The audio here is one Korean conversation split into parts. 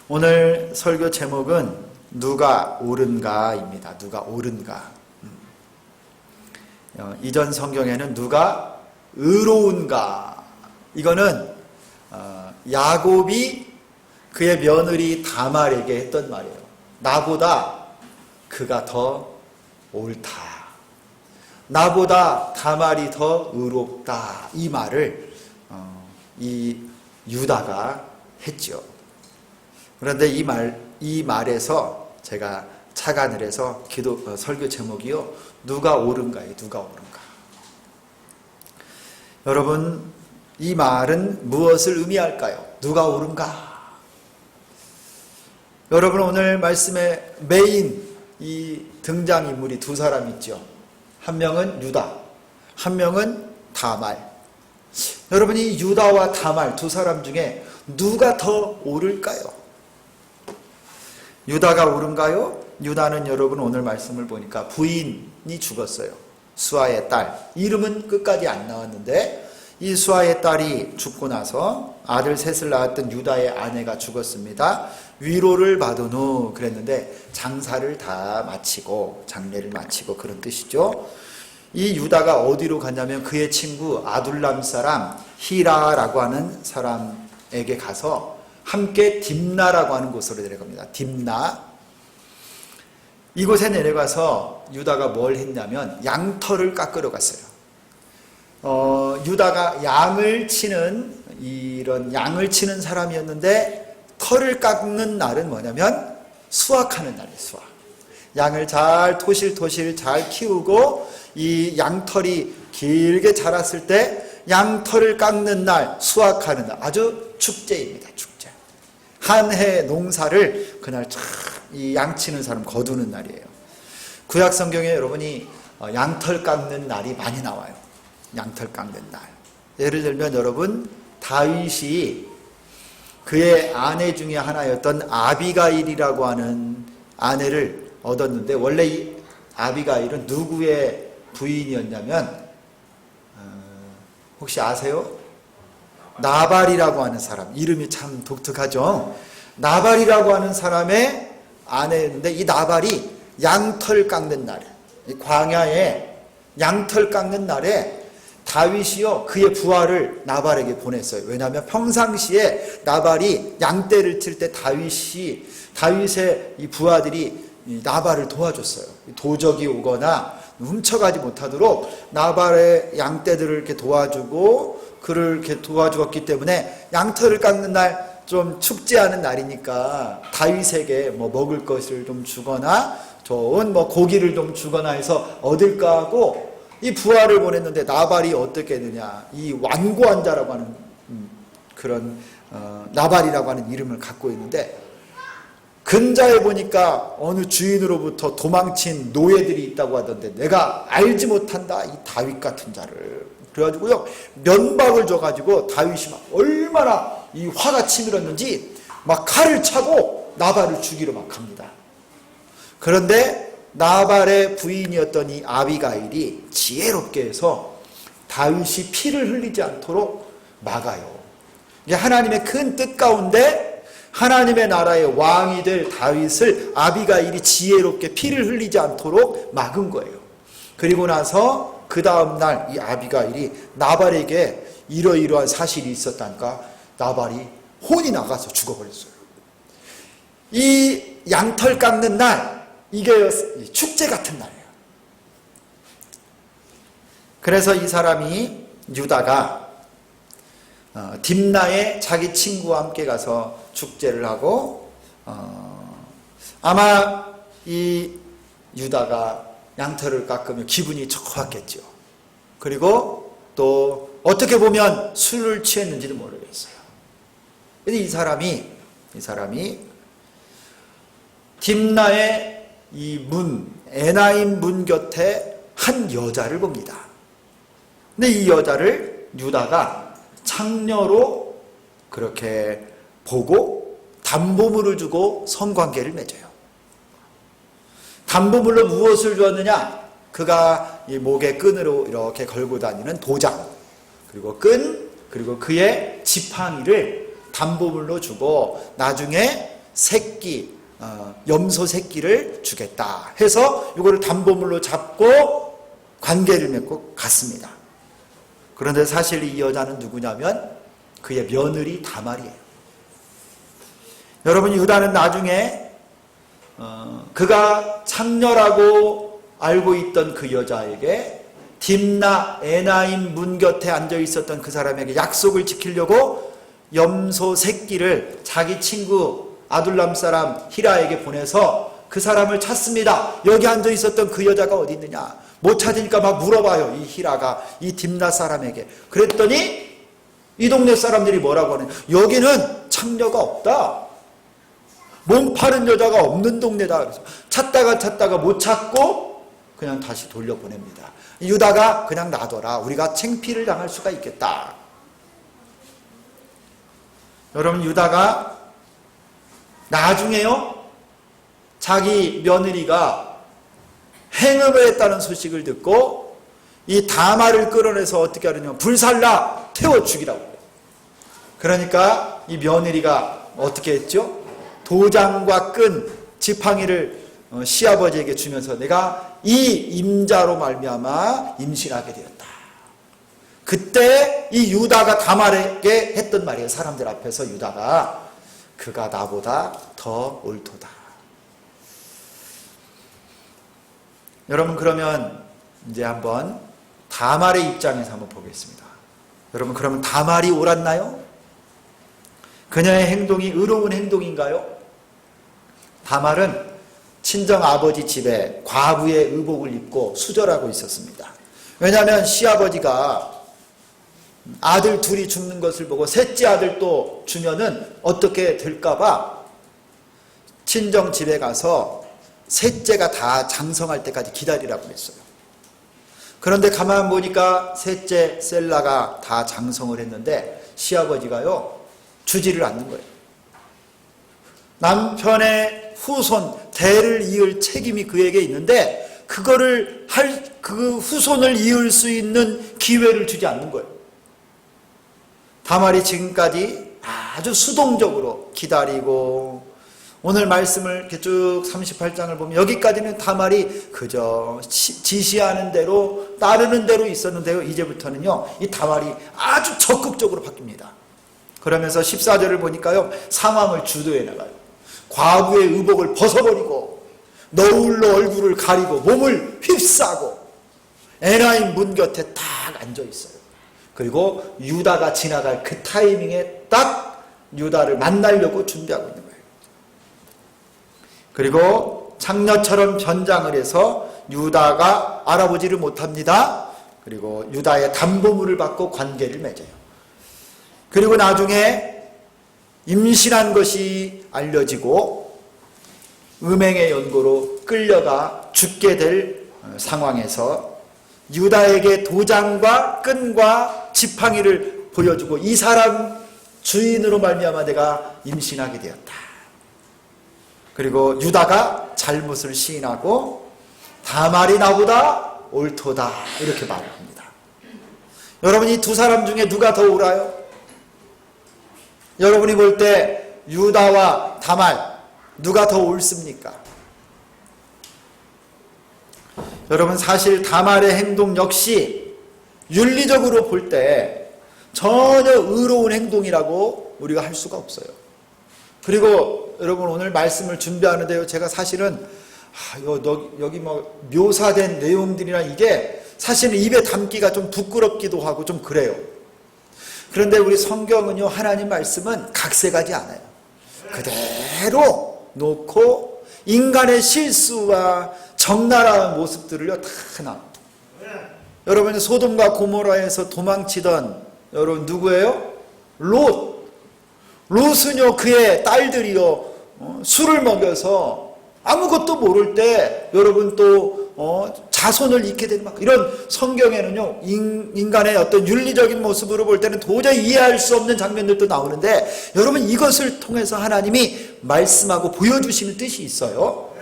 오늘 설교 제목은 누가 옳은가입니다. 누가 옳은가. 이전 성경에는 누가 의로운가. 이거는 야곱이 그의 며느리 다말에게 했던 말이에요. 나보다 그가 더 옳다. 나보다 다말이 더 의롭다. 이 말을 이 유다가 했죠. 그런데 이 말에서 제가 착안을 해서 설교 제목이요. 누가 옳은가요? 누가 옳은가? 여러분, 이 말은 무엇을 의미할까요? 누가 옳은가? 여러분, 오늘 말씀의 메인 이 등장인물이 두 사람 있죠. 한 명은 유다, 한 명은 다말. 여러분, 이 유다와 다말 두 사람 중에 누가 더 옳을까요? 유다가 옳은가요? 유다는 여러분 오늘 말씀을 보니까 부인이 죽었어요. 수아의 딸. 이름은 끝까지 안 나왔는데 이 수아의 딸이 죽고 나서 아들 셋을 낳았던 유다의 아내가 죽었습니다. 위로를 받은 후 그랬는데 장사를 다 마치고 장례를 마치고 그런 뜻이죠. 이 유다가 어디로 갔냐면 그의 친구 아둘람 사람 히라라고 하는 사람에게 가서 함께 딥나라고 하는 곳으로 내려갑니다. 딥나. 이곳에 내려가서 유다가 뭘 했냐면 양털을 깎으러 갔어요. 유다가 양을 치는 사람이었는데 털을 깎는 날은 뭐냐면 수확하는 날이에요. 수확. 양을 잘 토실토실 잘 키우고 이 양털이 길게 자랐을 때 양털을 깎는 날, 수확하는 날, 아주 축제입니다. 축제. 한 해 농사를 그날 이 양치는 사람 거두는 날이에요. 구약 성경에 여러분이 양털 깎는 날이 많이 나와요. 양털 깎는 날. 예를 들면 여러분 다윗이 그의 아내 중에 하나였던 아비가일이라고 하는 아내를 얻었는데 원래 이 아비가일은 누구의 부인이었냐면 혹시 아세요? 나발이라고 하는 사람. 이름이 참 독특하죠. 나발이라고 하는 사람의 아내였는데 이 나발이 양털 깎는 날, 광야에 양털 깎는 날에 다윗이요 그의 부하를 나발에게 보냈어요. 왜냐하면 평상시에 나발이 양떼를 칠 때 다윗의 이 부하들이 나발을 도와줬어요. 도적이 오거나 훔쳐가지 못하도록 나발의 양떼들을 이렇게 도와주고 그를 이렇게 도와주었기 때문에 양털을 깎는 날 좀 축제하는 날이니까 다윗에게 뭐 먹을 것을 좀 주거나 좋은 뭐 고기를 좀 주거나 해서 얻을까 하고 이 부하를 보냈는데 나발이 어떻게 했느냐. 이 완고한 자라고 하는 그런 나발이라고 하는 이름을 갖고 있는데 근자에 보니까 어느 주인으로부터 도망친 노예들이 있다고 하던데 내가 알지 못한다 이 다윗 같은 자를. 그래가지고요 면박을 줘가지고 다윗이 막 얼마나 이 화가 치밀었는지 막 칼을 차고 나발을 죽이러 막 갑니다. 그런데 나발의 부인이었던 이 아비가일이 지혜롭게 해서 다윗이 피를 흘리지 않도록 막아요. 이게 하나님의 큰 뜻 가운데 하나님의 나라의 왕이 될 다윗을 아비가일이 지혜롭게 피를 흘리지 않도록 막은 거예요. 그리고 나서 그 다음날 이 아비가일이 나발에게 이러이러한 사실이 있었다니까 나발이 혼이 나가서 죽어버렸어요. 이 양털 깎는 날 이게 축제 같은 날이에요. 그래서 이 사람이 유다가 딥나에 자기 친구와 함께 가서 축제를 하고 아마 이 유다가 양털을 깎으면 기분이 좋았겠죠. 그리고 또 어떻게 보면 술을 취했는지도 모르겠어요. 근데 이 사람이 딥나의 이 에나임 문 곁에 한 여자를 봅니다. 근데 이 여자를 유다가 창녀로 그렇게 보고 담보물을 주고 성관계를 맺어요. 담보물로 무엇을 주었느냐? 그가 이 목에 끈으로 이렇게 걸고 다니는 도장, 그리고 끈, 그리고 그의 지팡이를 담보물로 주고 나중에 새끼, 염소 새끼를 주겠다 해서 이거를 담보물로 잡고 관계를 맺고 갔습니다. 그런데 사실 이 여자는 누구냐면 그의 며느리 다말이에요. 여러분, 유다는 나중에 그가 창녀라고 알고 있던 그 여자에게 딥나 에나임 문 곁에 앉아 있었던 그 사람에게 약속을 지키려고 염소 새끼를 자기 친구 아둘람 사람 히라에게 보내서 그 사람을 찾습니다. 여기 앉아 있었던 그 여자가 어디 있느냐? 못 찾으니까 막 물어봐요. 이 히라가 이 딥나 사람에게. 그랬더니 이 동네 사람들이 뭐라고 하냐? 여기는 창녀가 없다. 몸 파는 여자가 없는 동네다. 그래서 찾다가 못 찾고 그냥 다시 돌려보냅니다. 유다가 그냥 놔둬라. 우리가 창피를 당할 수가 있겠다. 여러분, 유다가 나중에요, 자기 며느리가 행음을 했다는 소식을 듣고 이 다말을 끌어내서 어떻게 하느냐, 불살라 태워 죽이라고 해요. 그러니까 이 며느리가 어떻게 했죠? 도장과 끈, 지팡이를 시아버지에게 주면서 내가 이 임자로 말미암아 임신하게 되었다. 그때 이 유다가 다말에게 했던 말이에요. 사람들 앞에서 유다가 그가 나보다 더 옳도다. 여러분, 그러면 이제 한번 다말의 입장에서 한번 보겠습니다. 여러분, 그러면 다말이 옳았나요? 그녀의 행동이 의로운 행동인가요? 다말은 친정 아버지 집에 과부의 의복을 입고 수절하고 있었습니다. 왜냐하면 시아버지가 아들 둘이 죽는 것을 보고 셋째 아들 또 주면은 어떻게 될까봐 친정 집에 가서 셋째가 다 장성할 때까지 기다리라고 했어요. 그런데 가만 보니까 셋째 셀라가 다 장성을 했는데 시아버지가요, 주지를 않는 거예요. 남편의 후손, 대를 이을 책임이 그에게 있는데 그거를 그 후손을 이을 수 있는 기회를 주지 않는 거예요. 다말이 지금까지 아주 수동적으로 기다리고, 오늘 말씀을 이렇게 쭉 38장을 보면 여기까지는 다말이 그저 지시하는 대로 따르는 대로 있었는데요, 이제부터는요 이 다말이 아주 적극적으로 바뀝니다. 그러면서 14절을 보니까요, 상황을 주도해 나가요. 과부의 의복을 벗어버리고 너울로 얼굴을 가리고 몸을 휩싸고 에나임 문 곁에 딱 앉아 있어요. 그리고 유다가 지나갈 그 타이밍에 딱 유다를 만나려고 준비하고 있는 거예요. 그리고 창녀처럼 변장을 해서 유다가 알아보지를 못합니다. 그리고 유다의 담보물을 받고 관계를 맺어요. 그리고 나중에 임신한 것이 알려지고 음행의 연고로 끌려가 죽게 될 상황에서 유다에게 도장과 끈과 지팡이를 보여주고 이 사람 주인으로 말미암아 내가 임신하게 되었다. 그리고 유다가 잘못을 시인하고 다말이 나보다 옳도다 이렇게 말을 합니다. 여러분, 이 두 사람 중에 누가 더 옳아요? 여러분이 볼 때 유다와 다말 누가 더 옳습니까? 여러분, 사실 다말의 행동 역시 윤리적으로 볼 때 전혀 의로운 행동이라고 우리가 할 수가 없어요. 그리고 여러분, 오늘 말씀을 준비하는데요, 제가 사실은 여기 뭐 묘사된 내용들이나 이게 사실은 입에 담기가 좀 부끄럽기도 하고 좀 그래요. 그런데 우리 성경은요, 하나님 말씀은 각색하지 않아요. 그대로 놓고 인간의 실수와 적나라한 모습들을요 다 나. 여러분, 소돔과 고모라에서 도망치던 여러분 누구예요? 롯은요 그의 딸들이요 술을 먹여서 아무것도 모를 때 여러분 또 자손을 잃게 되는 막 이런, 성경에는요 인간의 어떤 윤리적인 모습으로 볼 때는 도저히 이해할 수 없는 장면들도 나오는데, 여러분 이것을 통해서 하나님이 말씀하고 보여주시는 뜻이 있어요.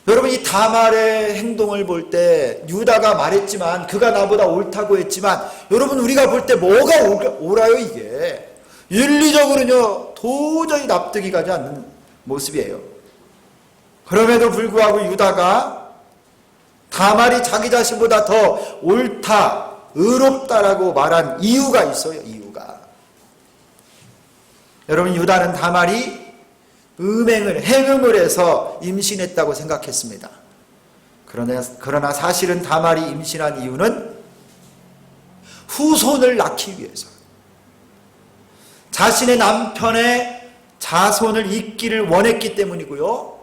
여러분, 이 다말의 행동을 볼 때 유다가 말했지만, 그가 나보다 옳다고 했지만, 여러분 우리가 볼 때 뭐가 옳아요 이게? 윤리적으로는요 도저히 납득이 가지 않는 모습이에요. 그럼에도 불구하고 유다가 다말이 자기 자신보다 더 옳다, 의롭다라고 말한 이유가 있어요. 이유가. 여러분, 유다는 다말이 행음을 해서 임신했다고 생각했습니다. 그러나 사실은 다말이 임신한 이유는 후손을 낳기 위해서, 자신의 남편의 자손을 잇기를 원했기 때문이고요.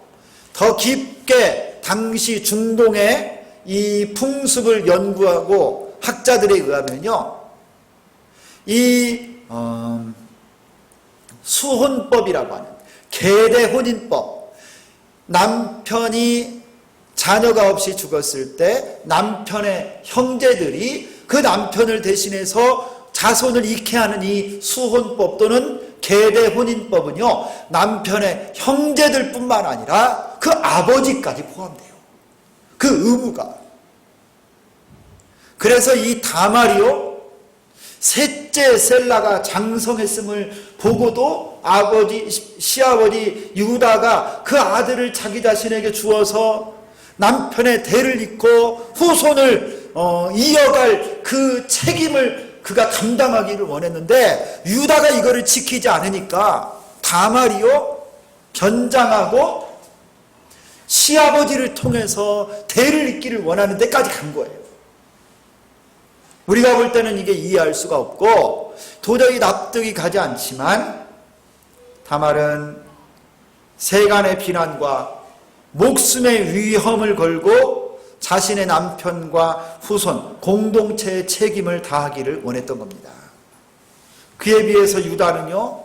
더 깊게 당시 중동의 이 풍습을 연구하고 학자들에 의하면요, 이 수혼법이라고 하는 계대 혼인법, 남편이 자녀가 없이 죽었을 때 남편의 형제들이 그 남편을 대신해서 자손을 잇게 하는 이 수혼법 또는 계대 혼인법은요, 남편의 형제들뿐만 아니라 그 아버지까지 포함돼요. 그 의무가. 그래서 이 다말이요, 셋째 셀라가 장성했음을 보고도 시아버지 유다가 그 아들을 자기 자신에게 주어서 남편의 대를 잇고 후손을 이어갈 그 책임을 그가 감당하기를 원했는데, 유다가 이거를 지키지 않으니까 다말이요 변장하고 시아버지를 통해서 대를 잇기를 원하는 데까지 간 거예요. 우리가 볼 때는 이게 이해할 수가 없고 도저히 납득이 가지 않지만, 다말은 세간의 비난과 목숨의 위험을 걸고 자신의 남편과 후손, 공동체의 책임을 다하기를 원했던 겁니다. 그에 비해서 유다는요,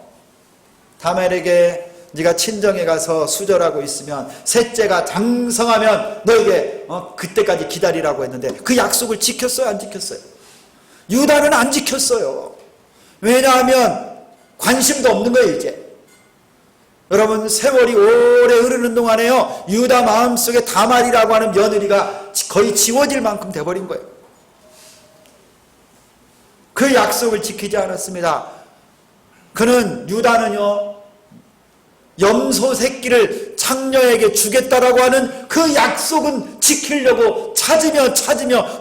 다말에게 네가 친정에 가서 수절하고 있으면 셋째가 장성하면 너에게 그때까지 기다리라고 했는데 그 약속을 지켰어요, 안 지켰어요? 유다는 안 지켰어요. 왜냐하면 관심도 없는 거예요. 이제 여러분, 세월이 오래 흐르는 동안에요, 유다 마음속에 다말이라고 하는 며느리가 거의 지워질 만큼 돼버린 거예요. 그 약속을 지키지 않았습니다. 유다는요, 염소 새끼를 창녀에게 주겠다라고 하는 그 약속은 지키려고 찾으며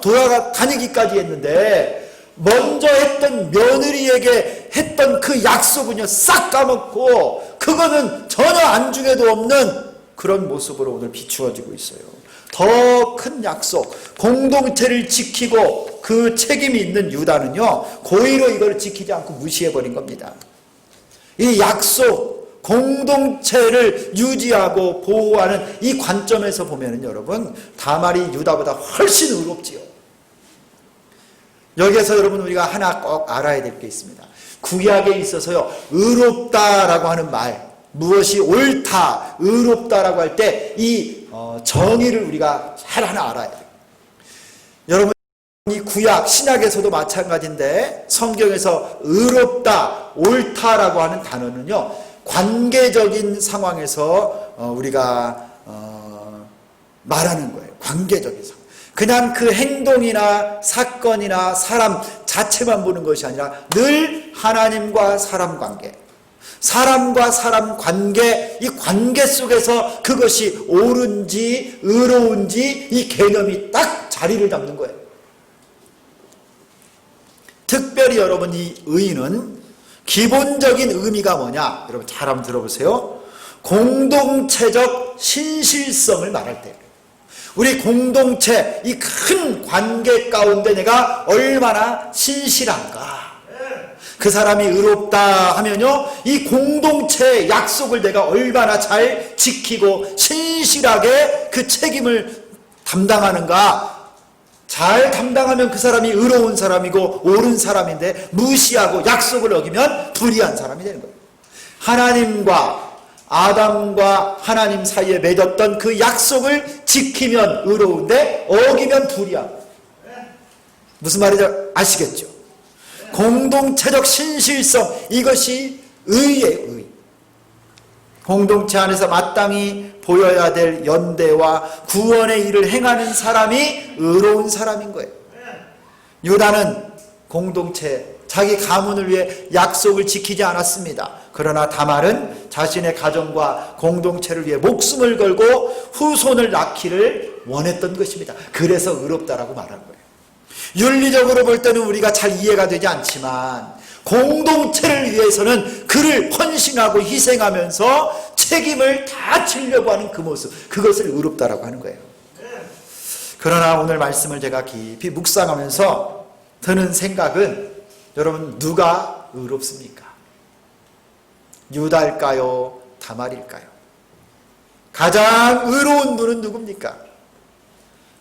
돌아다니기까지 했는데, 먼저 했던 며느리에게 했던 그 약속은요 싹 까먹고 그거는 전혀 안중에도 없는 그런 모습으로 오늘 비추어지고 있어요. 더 큰 약속, 공동체를 지키고 그 책임이 있는 유다는요 고의로 이걸 지키지 않고 무시해버린 겁니다. 이 약속, 공동체를 유지하고 보호하는 이 관점에서 보면은 여러분, 다말이 유다보다 훨씬 의롭지요. 여기에서 여러분, 우리가 하나 꼭 알아야 될 게 있습니다. 구약에 있어서요, 의롭다라고 하는 말, 무엇이 옳다, 의롭다라고 할 때 이 정의를 우리가 잘 하나 알아야 돼요. 여러분, 이 구약, 신약에서도 마찬가지인데 성경에서 의롭다, 옳다라고 하는 단어는요, 관계적인 상황에서 우리가 말하는 거예요. 관계적인 상황. 그냥 그 행동이나 사건이나 사람 자체만 보는 것이 아니라 늘 하나님과 사람 관계, 사람과 사람 관계, 이 관계 속에서 그것이 옳은지 의로운지 이 개념이 딱 자리를 잡는 거예요. 특별히 여러분, 이 의는 기본적인 의미가 뭐냐? 여러분 잘 한번 들어보세요. 공동체적 신실성을 말할 때, 우리 공동체, 이 큰 관계 가운데 내가 얼마나 신실한가, 그 사람이 의롭다 하면요, 이 공동체의 약속을 내가 얼마나 잘 지키고 신실하게 그 책임을 담당하는가. 잘 담당하면 그 사람이 의로운 사람이고 옳은 사람인데, 무시하고 약속을 어기면 불의한 사람이 되는 거예요. 하나님과 아담과 하나님 사이에 맺었던 그 약속을 지키면 의로운데 어기면 불의한. 무슨 말인지 아시겠죠? 공동체적 신실성, 이것이 의예요. 의. 공동체 안에서 마땅히 보여야 될 연대와 구원의 일을 행하는 사람이 의로운 사람인 거예요. 유다는 공동체 자기 가문을 위해 약속을 지키지 않았습니다. 그러나 다말은 자신의 가정과 공동체를 위해 목숨을 걸고 후손을 낳기를 원했던 것입니다. 그래서 의롭다라고 말한 거예요. 윤리적으로 볼 때는 우리가 잘 이해가 되지 않지만 공동체를 위해서는 그를 헌신하고 희생하면서 책임을 다 지려고 하는 그 모습, 그것을 의롭다라고 하는 거예요. 그러나 오늘 말씀을 제가 깊이 묵상하면서 드는 생각은, 여러분, 누가 의롭습니까? 유다일까요? 다말일까요? 가장 의로운 분은 누굽니까?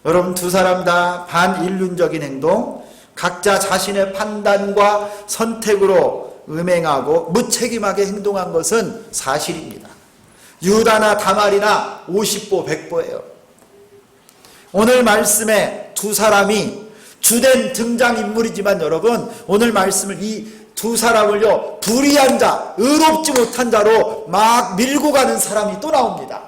여러분, 두 사람 다 반인륜적인 행동, 각자 자신의 판단과 선택으로 음행하고 무책임하게 행동한 것은 사실입니다. 유다나 다말이나 50보 100보예요. 오늘 말씀에 두 사람이 주된 등장인물이지만 여러분, 오늘 말씀을 이 두 사람을요, 불의한 자, 의롭지 못한 자로 막 밀고 가는 사람이 또 나옵니다.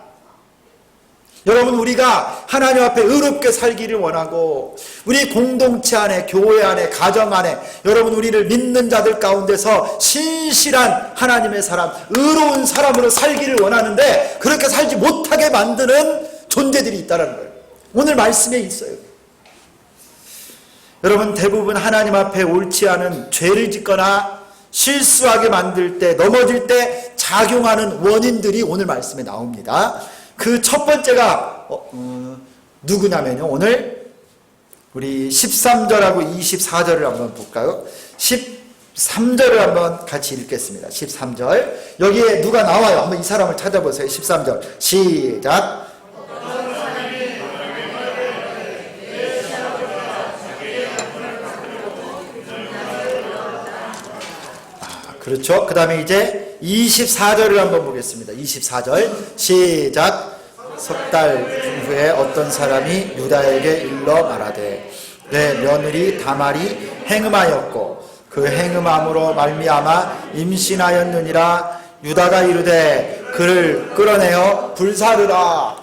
여러분, 우리가 하나님 앞에 의롭게 살기를 원하고 우리 공동체 안에, 교회 안에, 가정 안에, 여러분, 우리를 믿는 자들 가운데서 신실한 하나님의 사람, 의로운 사람으로 살기를 원하는데 그렇게 살지 못하게 만드는 존재들이 있다는 거예요. 오늘 말씀에 있어요. 여러분, 대부분 하나님 앞에 옳지 않은 죄를 짓거나 실수하게 만들 때, 넘어질 때 작용하는 원인들이 오늘 말씀에 나옵니다. 그 첫 번째가 누구냐면요, 오늘 우리 13절하고 24절을 한번 볼까요? 13절을 한번 같이 읽겠습니다. 13절, 여기에 누가 나와요? 한번 이 사람을 찾아보세요. 13절 시작. 그렇죠. 그 다음에 이제 24절을 한번 보겠습니다. 24절 시작. 석 달 후에 어떤 사람이 유다에게 일러 말하되 내 며느리 다말이 행음하였고 그 행음함으로 말미암아 임신하였느니라. 유다가 이르되 그를 끌어내어 불사르라.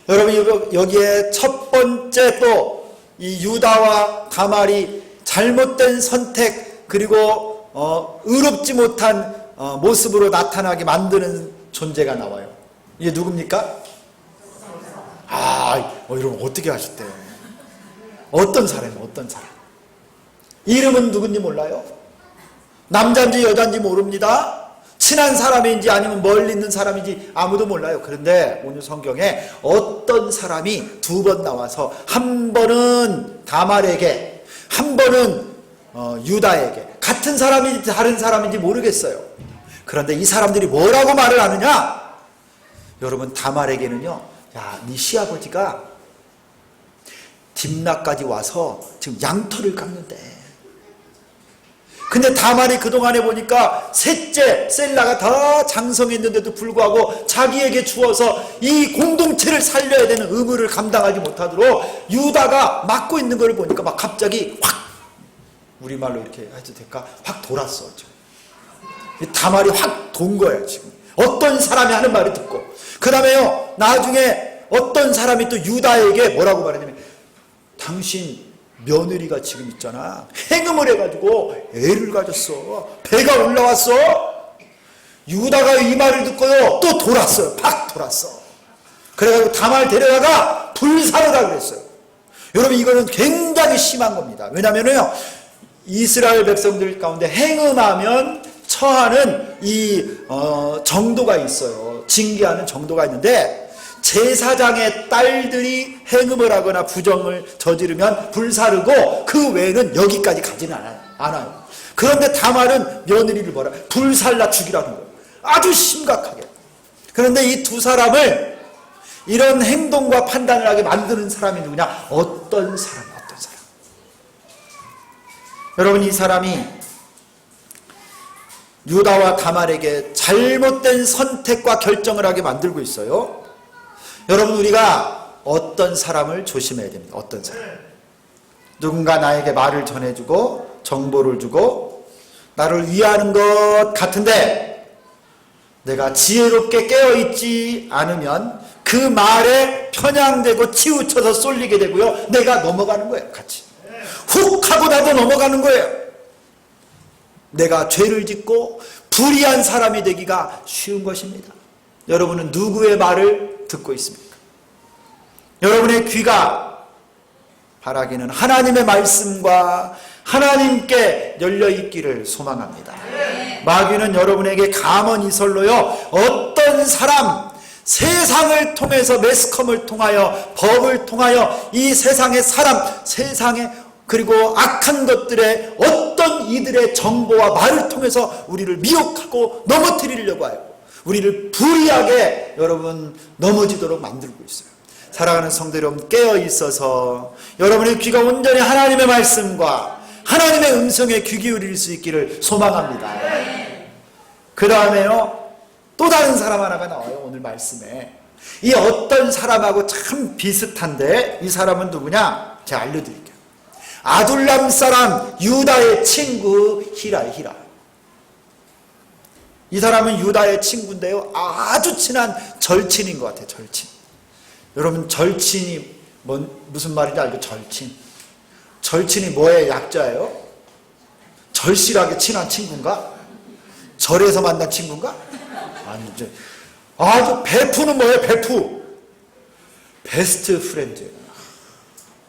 여러분, 여기에 첫 번째 또 이 유다와 다말이 잘못된 선택, 그리고 의롭지 못한 모습으로 나타나게 만드는 존재가 나와요. 이게 누굽니까? 여러분, 어떻게 하셨대요? 어떤 사람이에요? 어떤 사람? 이름은 누군지 몰라요? 남자인지 여자인지 모릅니다. 친한 사람인지 아니면 멀리 있는 사람인지 아무도 몰라요. 그런데 오늘 성경에 어떤 사람이 두 번 나와서, 한 번은 다말에게, 한 번은 유다에게, 같은 사람인지 다른 사람인지 모르겠어요. 그런데 이 사람들이 뭐라고 말을 하느냐? 여러분, 다말에게는요, 야, 네 시아버지가 딥나까지 와서 지금 양털을 깎는데, 근데 다말이 그동안에 보니까 셋째 셀라가 다 장성했는데도 불구하고 자기에게 주어서 이 공동체를 살려야 되는 의무를 감당하지 못하도록 유다가 맡고 있는 걸 보니까 막 갑자기 확, 우리말로 이렇게 해도 될까? 확 돌았어. 지금 다말이 확 돈 거예요. 지금 어떤 사람이 하는 말을 듣고, 그 다음에요, 나중에 어떤 사람이 또 유다에게 뭐라고 말하냐면, 당신 며느리가 지금 있잖아, 행음을 해가지고 애를 가졌어, 배가 올라왔어. 유다가 이 말을 듣고요, 또 돌았어요. 팍 돌았어. 그래가지고 다말 데려다가 불사르라 그랬어요. 여러분, 이거는 굉장히 심한 겁니다. 왜냐면요, 이스라엘 백성들 가운데 행음하면 처하는 이 정도가 있어요. 징계하는 정도가 있는데, 제사장의 딸들이 행음을 하거나 부정을 저지르면 불사르고 그 외에는 여기까지 가지는 않아요. 그런데 다말은 며느리를 뭐라? 불살라 죽이라는 거예요. 아주 심각하게. 그런데 이 두 사람을, 이런 행동과 판단을 하게 만드는 사람이 누구냐? 어떤 사람? 여러분, 이 사람이 유다와 다말에게 잘못된 선택과 결정을 하게 만들고 있어요. 여러분, 우리가 어떤 사람을 조심해야 됩니다. 어떤 사람. 누군가 나에게 말을 전해주고 정보를 주고 나를 위하는 것 같은데 내가 지혜롭게 깨어있지 않으면 그 말에 편향되고 치우쳐서 쏠리게 되고요, 내가 넘어가는 거예요. 같이 훅 하고 나도 넘어가는 거예요. 내가 죄를 짓고 불의한 사람이 되기가 쉬운 것입니다. 여러분은 누구의 말을 듣고 있습니까? 여러분의 귀가 바라기는 하나님의 말씀과 하나님께 열려있기를 소망합니다. 마귀는 여러분에게 감언이설로요, 어떤 사람, 세상을 통해서, 매스컴을 통하여, 법을 통하여 이 세상의 사람, 세상의 그리고 악한 것들의 어떤 이들의 정보와 말을 통해서 우리를 미혹하고 넘어뜨리려고 하여 우리를 불의하게 여러분 넘어지도록 만들고 있어요. 사랑하는 성도 여러분, 깨어 있어서 여러분의 귀가 온전히 하나님의 말씀과 하나님의 음성에 귀 기울일 수 있기를 소망합니다. 그 다음에요, 또 다른 사람 하나가 나와요. 오늘 말씀에 이 어떤 사람하고 참 비슷한데, 이 사람은 누구냐? 제가 알려드릴게요. 아둘람 사람 유다의 친구 히라예요. 히라. 이 사람은 유다의 친구인데요, 아주 친한 절친인 것 같아요. 절친. 여러분, 절친이 무슨 말인지 알죠? 절친. 절친이 뭐의 약자예요? 절실하게 친한 친구인가? 절에서 만난 친구인가? 아니죠. 아주 베프는 뭐예요? 베프. 베스트 프렌드.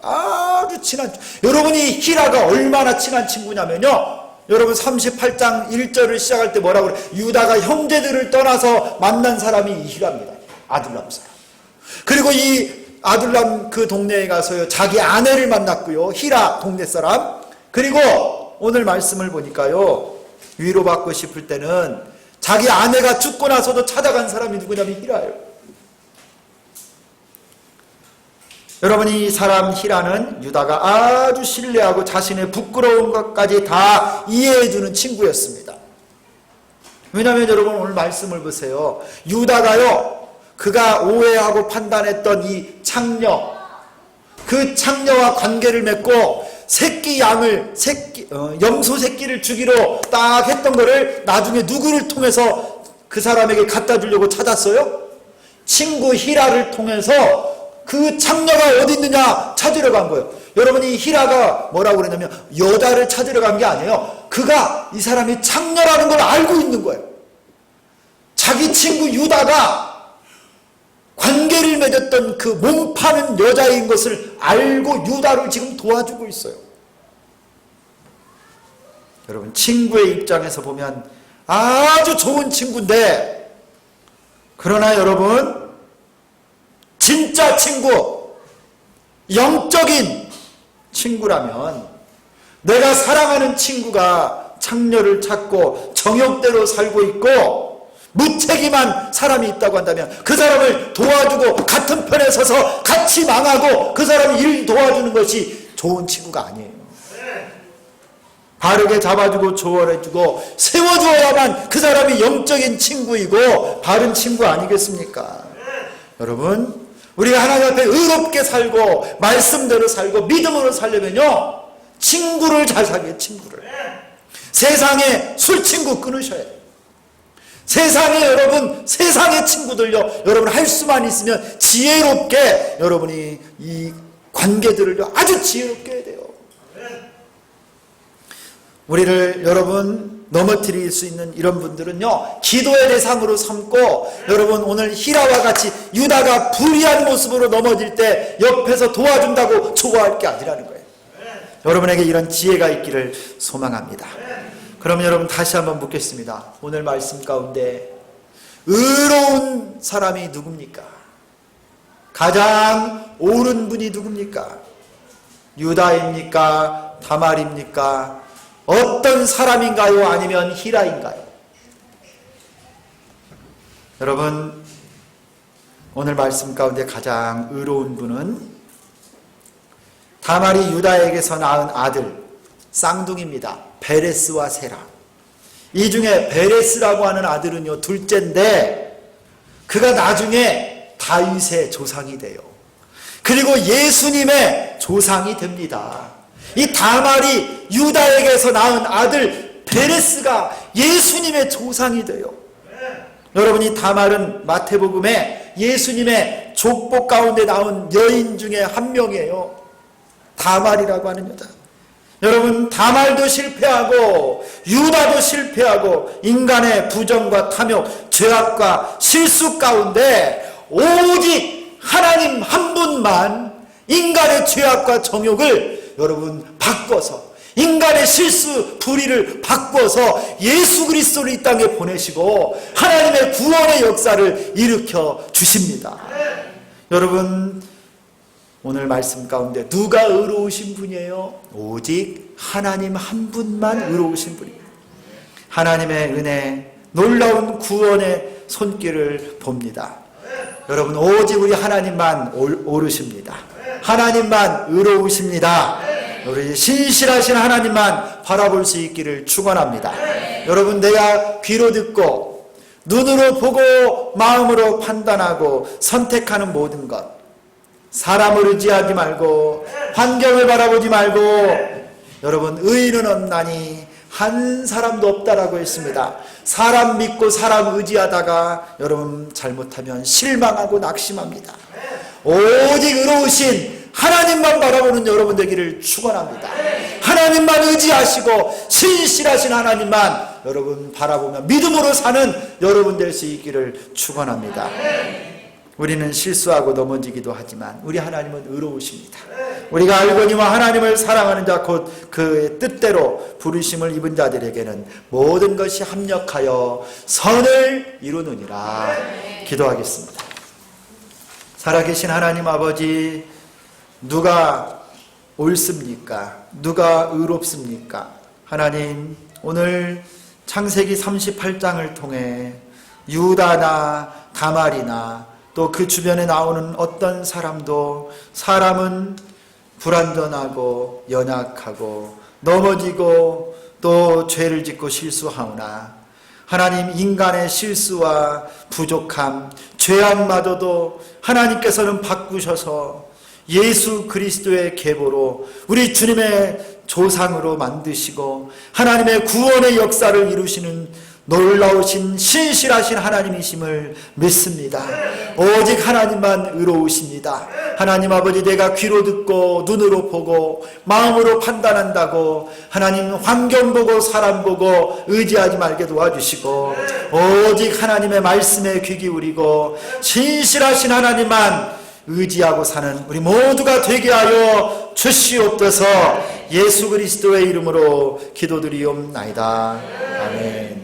아주 친한. 여러분이 히라가 얼마나 친한 친구냐면요, 여러분 38장 1절을 시작할 때 뭐라고 그래요? 유다가 형제들을 떠나서 만난 사람이 이 히라입니다. 아둘람 사람. 그리고 이 아둘람 그 동네에 가서요, 자기 아내를 만났고요, 히라 동네 사람. 그리고 오늘 말씀을 보니까요, 위로받고 싶을 때는 자기 아내가 죽고 나서도 찾아간 사람이 누구냐면 히라예요. 여러분, 이 사람 히라는 유다가 아주 신뢰하고 자신의 부끄러운 것까지 다 이해해주는 친구였습니다. 왜냐하면 여러분, 오늘 말씀을 보세요. 유다가요, 그가 오해하고 판단했던 이 창녀, 그 창녀와 관계를 맺고 새끼 양을, 염소 새끼를 주기로 딱 했던 거를 나중에 누구를 통해서 그 사람에게 갖다 주려고 찾았어요? 친구 히라를 통해서 그 창녀가 어디 있느냐 찾으러 간 거예요. 여러분이 히라가 뭐라고 그랬냐면 여자를 찾으러 간 게 아니에요. 그가 이 사람이 창녀라는 걸 알고 있는 거예요. 자기 친구 유다가 관계를 맺었던 그 몸 파는 여자인 것을 알고 유다를 지금 도와주고 있어요. 여러분, 친구의 입장에서 보면 아주 좋은 친구인데, 그러나 여러분, 진짜 친구, 영적인 친구라면, 내가 사랑하는 친구가 창녀를 찾고 정욕대로 살고 있고 무책임한 사람이 있다고 한다면 그 사람을 도와주고 같은 편에 서서 같이 망하고 그 사람이 일 도와주는 것이 좋은 친구가 아니에요. 바르게 잡아주고 조언해주고 세워주어야만 그 사람이 영적인 친구이고 바른 친구 아니겠습니까? 여러분, 우리가 하나님 앞에 의롭게 살고 말씀대로 살고 믿음으로 살려면요, 친구를 잘 사귀어요. 친구를. 세상에 술 친구 끊으셔야 돼요. 세상에 여러분, 세상의 친구들요, 여러분 할 수만 있으면 지혜롭게 여러분이 이 관계들을요 아주 지혜롭게 해야 돼요. 우리를 여러분 넘어뜨릴 수 있는 이런 분들은요, 기도의 대상으로 삼고, 여러분 오늘 히라와 같이 유다가 불의한 모습으로 넘어질 때 옆에서 도와준다고 좋아할 게 아니라는 거예요. 여러분에게 이런 지혜가 있기를 소망합니다. 그럼 여러분 다시 한번 묻겠습니다. 오늘 말씀 가운데 의로운 사람이 누굽니까? 가장 옳은 분이 누굽니까? 유다입니까? 다말입니까? 어떤 사람인가요? 아니면 히라인가요? 여러분, 오늘 말씀 가운데 가장 의로운 분은 다말이 유다에게서 낳은 아들 쌍둥이입니다. 베레스와 세라. 이 중에 베레스라고 하는 아들은요 둘째인데, 그가 나중에 다윗의 조상이 돼요. 그리고 예수님의 조상이 됩니다. 이 다말이 유다에게서 낳은 아들 베레스가 예수님의 조상이 돼요. 여러분, 이 다말은 마태복음에 예수님의 족보 가운데 나온 여인 중에 한 명이에요. 다말이라고 하는 여자. 여러분, 다말도 실패하고 유다도 실패하고 인간의 부정과 탐욕, 죄악과 실수 가운데 오직 하나님 한 분만 인간의 죄악과 정욕을 여러분 바꿔서, 인간의 실수 불의를 바꿔서 예수 그리스도를 이 땅에 보내시고 하나님의 구원의 역사를 일으켜 주십니다. 여러분, 오늘 말씀 가운데 누가 의로우신 분이에요? 오직 하나님 한 분만 의로우신 분입니다. 하나님의 은혜, 놀라운 구원의 손길을 봅니다. 여러분, 오직 우리 하나님만 옳으십니다. 하나님만 의로우십니다. 우리 신실하신 하나님만 바라볼 수 있기를 축원합니다. 여러분, 내가 귀로 듣고 눈으로 보고 마음으로 판단하고 선택하는 모든 것, 사람을 의지하지 말고 환경을 바라보지 말고, 여러분, 의인은 없나니 한 사람도 없다라고 했습니다. 사람 믿고 사람 의지하다가 여러분 잘못하면 실망하고 낙심합니다. 오직 의로우신 하나님만 바라보는 여러분 되기를 축원합니다. 하나님만 의지하시고 신실하신 하나님만 여러분 바라보며 믿음으로 사는 여러분 될 수 있기를 축원합니다. 우리는 실수하고 넘어지기도 하지만 우리 하나님은 의로우십니다. 우리가 알거니와 하나님을 사랑하는 자 곧 그의 뜻대로 부르심을 입은 자들에게는 모든 것이 합력하여 선을 이루느니라. 기도하겠습니다. 살아계신 하나님 아버지, 누가 옳습니까? 누가 의롭습니까? 하나님, 오늘 창세기 38장을 통해 유다나 다말이나 또 그 주변에 나오는 어떤 사람도, 사람은 불완전하고 연약하고 넘어지고 또 죄를 짓고 실수하오나 하나님, 인간의 실수와 부족함, 죄악마저도 하나님께서는 바꾸셔서 예수 그리스도의 계보로 우리 주님의 조상으로 만드시고 하나님의 구원의 역사를 이루시는 놀라우신 신실하신 하나님이심을 믿습니다. 오직 하나님만 의로우십니다. 하나님 아버지, 내가 귀로 듣고 눈으로 보고 마음으로 판단한다고 하나님 환경 보고 사람 보고 의지하지 말게 도와주시고 오직 하나님의 말씀에 귀 기울이고 신실하신 하나님만 의지하고 사는 우리 모두가 되게 하여 주시옵소서. 예수 그리스도의 이름으로 기도드리옵나이다. 아멘.